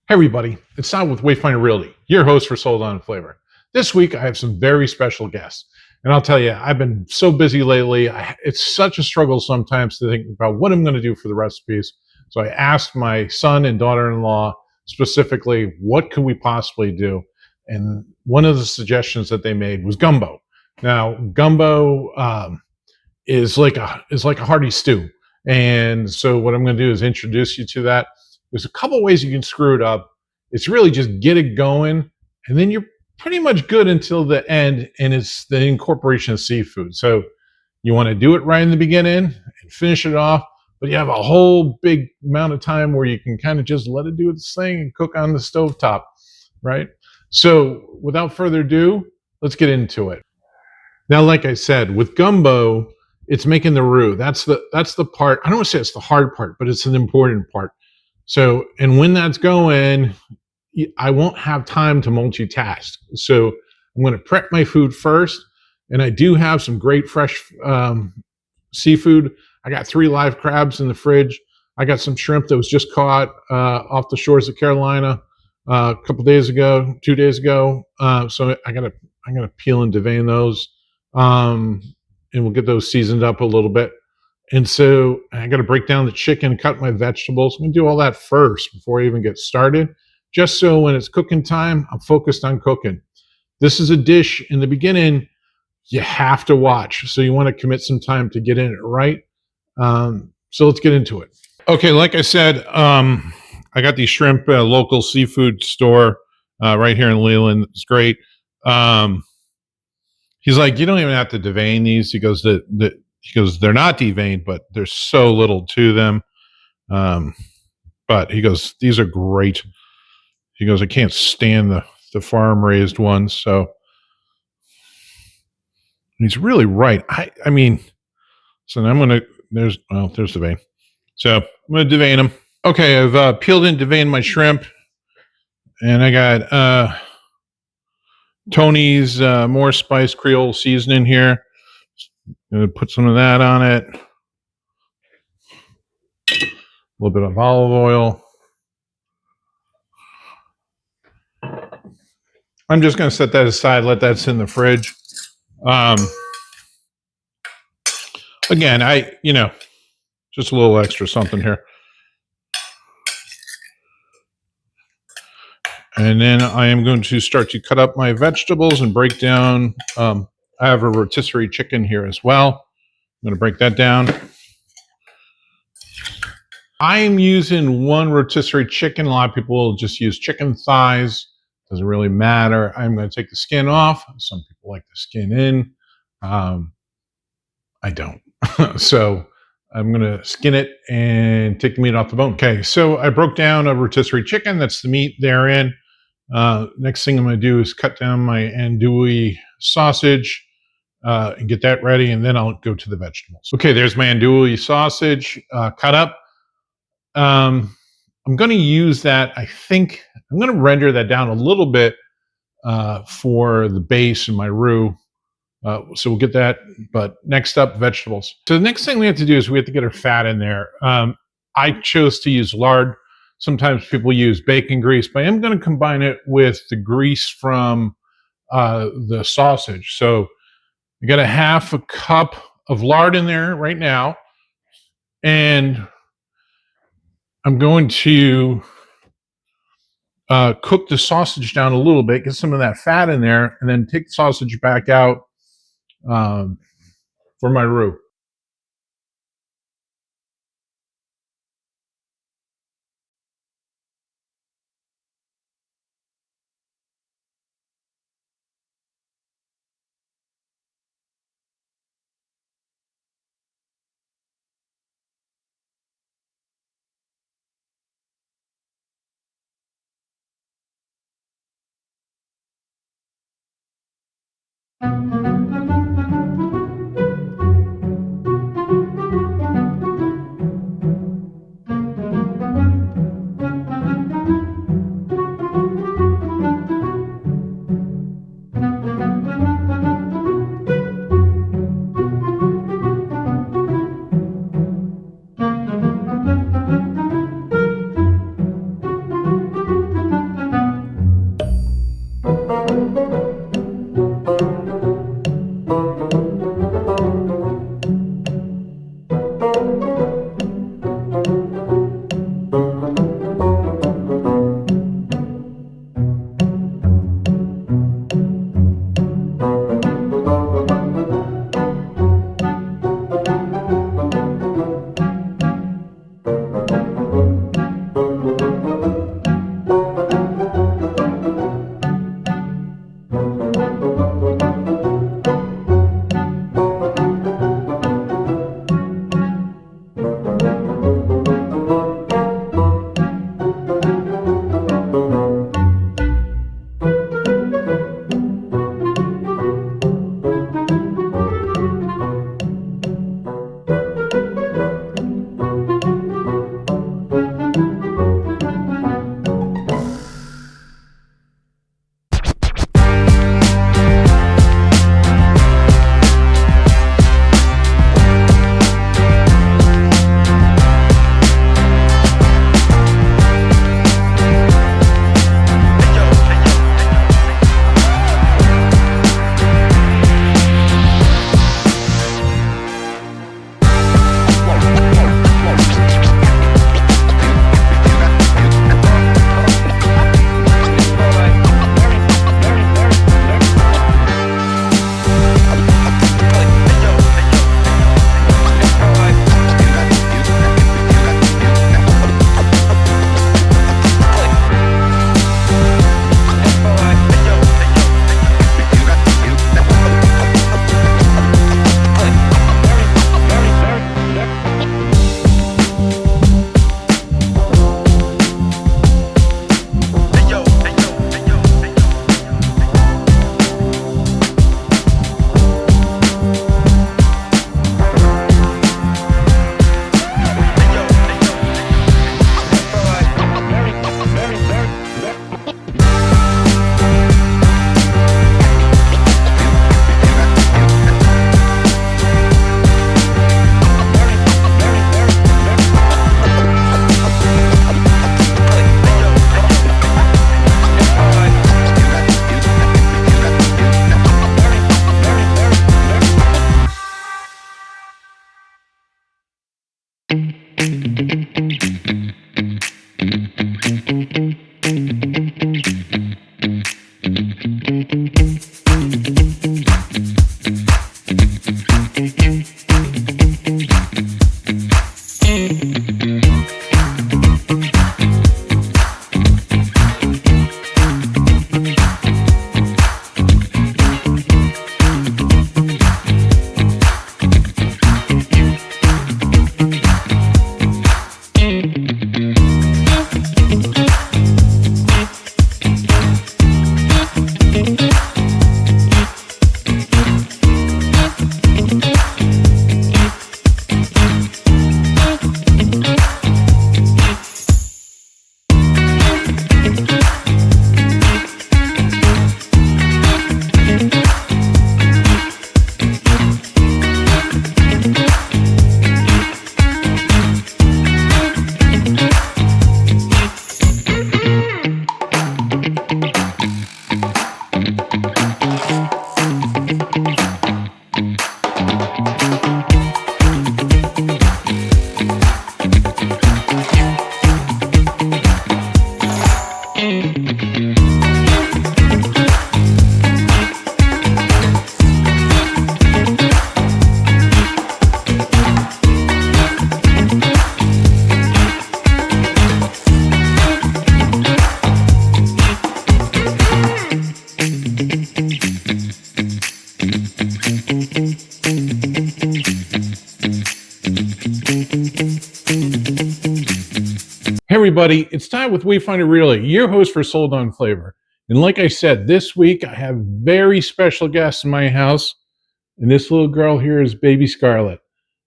Hey everybody, it's Tom with Wayfinder Realty, your host for Sold On Flavor. This week I have some very special guests. And I'll tell you, I've been so busy lately. It's such a struggle sometimes to think about what I'm going to do for the recipes. So I asked my son and daughter-in-law specifically, what could we possibly do? And one of the suggestions that they made was gumbo. Now, gumbo is like a hearty stew. And so what I'm going to do is introduce you to that. There's a couple ways you can screw it up. It's really just get it going, and then you're pretty much good until the end, and it's the incorporation of seafood. So you want to do it right in the beginning and finish it off, but you have a whole big amount of time where you can kind of just let it do its thing and cook on the stovetop, right? So without further ado, let's get into it. Now, like I said, with gumbo, it's making the roux. That's the part. I don't want to say it's the hard part, but it's an important part. So, and when that's going, I won't have time to multitask. So I'm going to prep my food first. And I do have some great fresh seafood. I got 3 live crabs in the fridge. I got some shrimp that was just caught off the shores of Carolina a couple days ago, 2 days ago. So I'm gonna peel and devein those, and we'll get those seasoned up a little bit. And so I got to break down the chicken, cut my vegetables. I'm going to do all that first before I even get started, just so when it's cooking time, I'm focused on cooking. This is a dish in the beginning you have to watch. So you want to commit some time to get in it right. So let's get into it. Okay, like I said, I got these shrimp local seafood store right here in Leland. It's great. He's like, you don't even have to devein these. He goes, they're not deveined, but there's so little to them. But he goes, these are great. He goes, I can't stand the farm raised ones. So he's really right. I mean, so I'm gonna there's the vein. So I'm gonna devein them. Okay, I've peeled and deveined my shrimp, and I got Tony's more spice Creole seasoning here. Gonna put some of that on it. A little bit of olive oil. I'm just gonna set that aside, let that sit in the fridge. Again, just a little extra something here. And then I am going to start to cut up my vegetables and break down. I have a rotisserie chicken here as well. I'm going to break that down. I'm using one rotisserie chicken. A lot of people will just use chicken thighs. Doesn't really matter. I'm going to take the skin off. Some people like the skin in. I don't. So I'm going to skin it and take the meat off the bone. Okay, so I broke down a rotisserie chicken. That's the meat therein. Next thing I'm going to do is cut down my andouille sausage and get that ready, and then I'll go to the vegetables. Okay, there's my andouille sausage cut up. I'm going to use that. I think I'm going to render that down a little bit for the base and my roux. So we'll get that. But next up, vegetables. So the next thing we have to do is we have to get our fat in there. I chose to use lard. Sometimes people use bacon grease, but I am going to combine it with the grease from the sausage. So you got a 1/2 cup of lard in there right now. And I'm going to cook the sausage down a little bit, get some of that fat in there, and then take the sausage back out for my roux. Hey everybody, it's time with We Find It Really, your host for Sold on Flavor. And like I said, this week I have very special guests in my house, and this little girl here is baby Scarlett.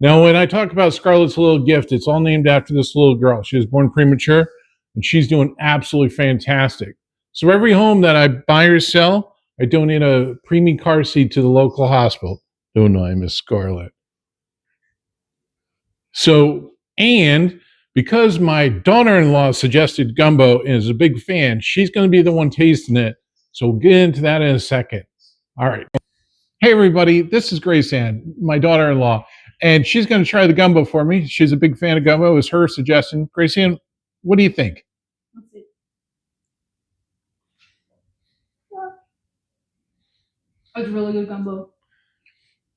Now, when I talk about Scarlett's little gift, it's all named after this little girl. She was born premature, and she's doing absolutely fantastic. So every home that I buy or sell, I donate a preemie car seat to the local hospital. Don't I, Miss Scarlett? So, and because my daughter-in-law suggested gumbo and is a big fan, she's going to be the one tasting it. So we'll get into that in a second. All right. Hey, everybody. This is Grace Ann, my daughter-in-law, and she's going to try the gumbo for me. She's a big fan of gumbo. It was her suggestion. Grace Ann, what do you think? Let's see. It's really good gumbo.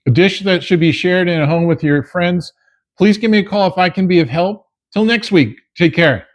A dish that should be shared in a home with your friends. Please give me a call if I can be of help. Till next week. Take care.